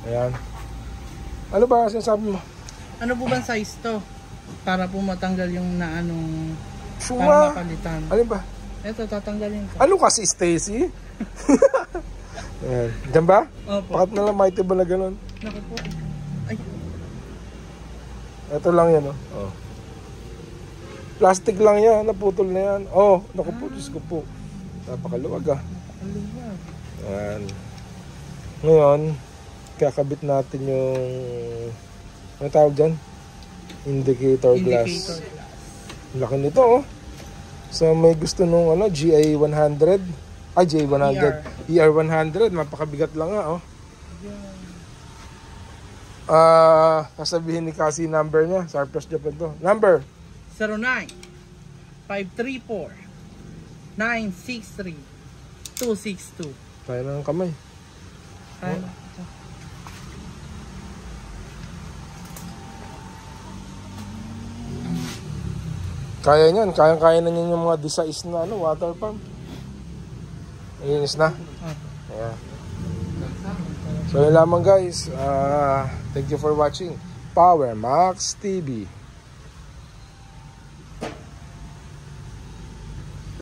Ayan. Ano ba sinasabi mo? Ano po ba size to? Para po matanggal yung naanong Suma. para mapalitan. Ano ba? Ito, tatanggalin ko. Ano kasi Stacy? Ayan. Diyan ba? Opo. Pakat na lang mighty ba na ganun? Naku po. Ay. Ito lang yan, oh. Oh. Plastic lang yan, naputol na yan. Oh, naku po, Diyos ko po. Napakaluwag ah. Napakaluwag. Ayan. Ngayon, kakabit natin yung ano tawag dyan? Indicator glass. Indicator glass. Laki nito oh. So may gusto nung ano, GA 100. Ay, GA 100. ER 100. Mapakabigat lang nga oh. Sasabihin ni Cassie number niya. Surplus Japan to. Number 09-534-963-262. Kaya na ng kamay. Kaya. Kaya niyan. Kaya na niyan yung mga D-size na ano, water pump. Inis na. Ayan. So yun lamang guys. Thank you for watching Power Max TV.